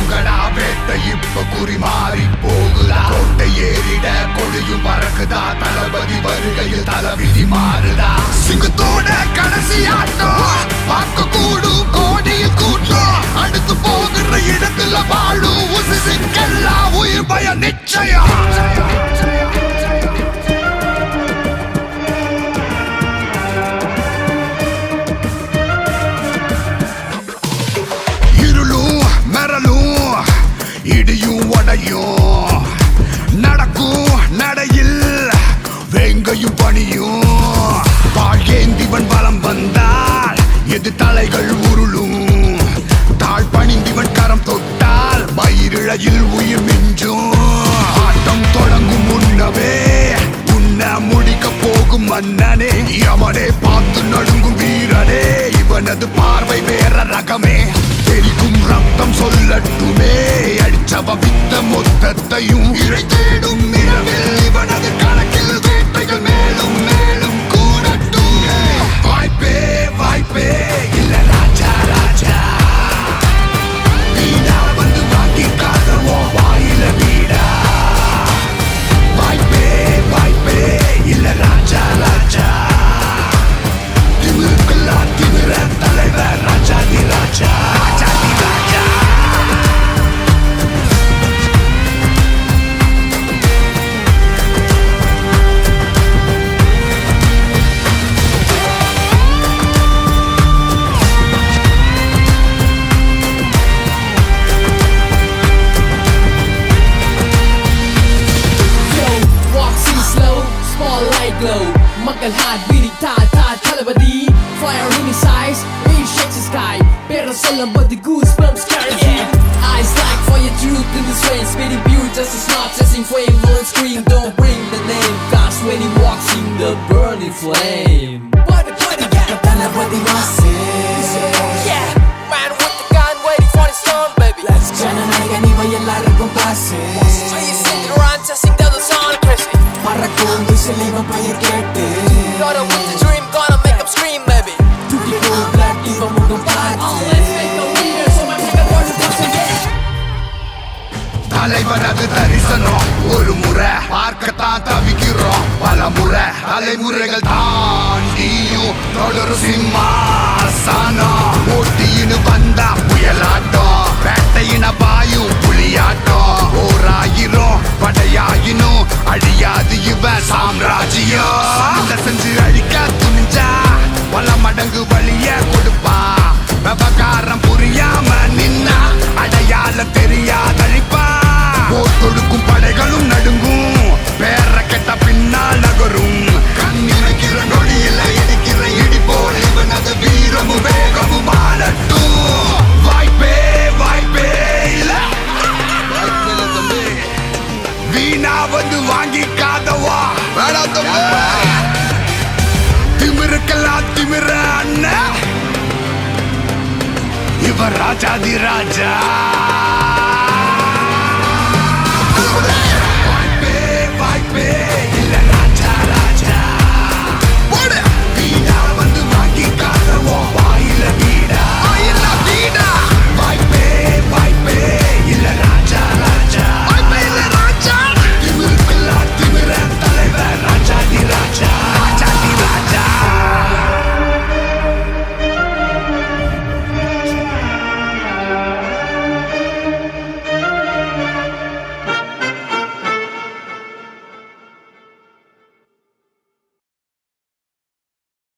போங்கடா வேட்டை இப்ப குறி மாறி போகுதா கோட்டை ஏறிட கொடியும் பறக்குதா தளபதி வருகையில் தளவிதி மாறுதா சிங்கத்தோட கடைசி ஆட்டம் பார்க்க கூடும் கோடியில் கூட்டம் அடுத்து போகிற இடத்துல வாழும் உசிசிக்கெல்லாம் உயிர் பய நிச்சயம் இடியும் உடையும் நடக்கும் நடையில் வேங்கையும் பணியும் வாழ்கேந்திவன் பலம் வந்தால் எது தலைகள் உருளும் தாழ் பணிந்திவன் கரம் தொட்டால் மயிரிழையில் உயிர் மிஞ்சும் ஆட்டம் தொடங்கும் முன்னவே உன்ன முடிக்க போகும் மன்னனே அவனே பார்த்து நடுங்கும் வீரனே இவனது பார்வை வேற ரகமே தெரிக்கும் ரத்தம் சொல்லட்டுமே அடிச்சவ வித்த மொத்தத்தையும் இறை தேடும் இரவில் இவனது கணக்கில் வேட்டைகள் மேலும் மேலும் கூடட்டும் வாய்ப்பே வாய்ப்பே இல்ல ராஜா ராஜா வீணா வந்து வாங்கி காதவோ வாயில வீடா வாய்ப்பே வாய்ப்பே இல்ல ராஜா ராஜா திமிருக்கெல்லாம் திமிர தலைவர் ராஜாதி ராஜா Makan hard, beating Talabadi. Fire in his eyes, he shakes the sky. Better solemn, but the goosebumps carry him. Eyes like fire, truth in the rain. Spitting pure justice, not chasing flame. Don't scream, don't bring the name. Cause when he walks in the burning flame. Talabadi masses. Yeah, man with the gun waiting for his turn, baby. Let's go. Jana nariga ni vaya largo pase. So you sitting around testing the sound crazy. Marathon visually vampire kette. Gotta with the dream, gotta make them scream, baby. To be cool, black diva mundo party. Let's make the leader, so my nigga word is dancing again. தலைவனது தரிசனம் ஒரு முறை பார்க்கத்தான் தவிக்கிறோம் பல முறை தலைமுறைகள் தாண்டியும் தொடரும் சிம்மாசனம் போட்டியின்னு வந்தா புயலாட்டம் வேட்டையின பாயும் புலியாட்டம் ஓராயிரம் படையாயினும் அழியாது இவன் சாம்ராஜ்யம் சண்டை செஞ்சு அழிக்க துணிஞ்சா பல மடங்கு வழிய கொடுப்பா விவகாரம் புரியாம நின்னா அடையாளம் தெரியாதழிப்பா போர் தொடுக்கும் படைகளும் நடுங்கும் வேற கெட்ட பின்னால் நகரும் கண்ணிமைக்கிற நொடியில் இடிக்கிற இடி போல் இவனது வீரமும் வேகமும் ஆளட்டும் வாய்ப்பே வாய்ப்பே இல்ல வீணா வந்து வாங்கிக்காதவா வேணாம் தம்பி திமிருக்கெல்லாம் திமிர அண்ணா இவர் ராஜாதி ராஜா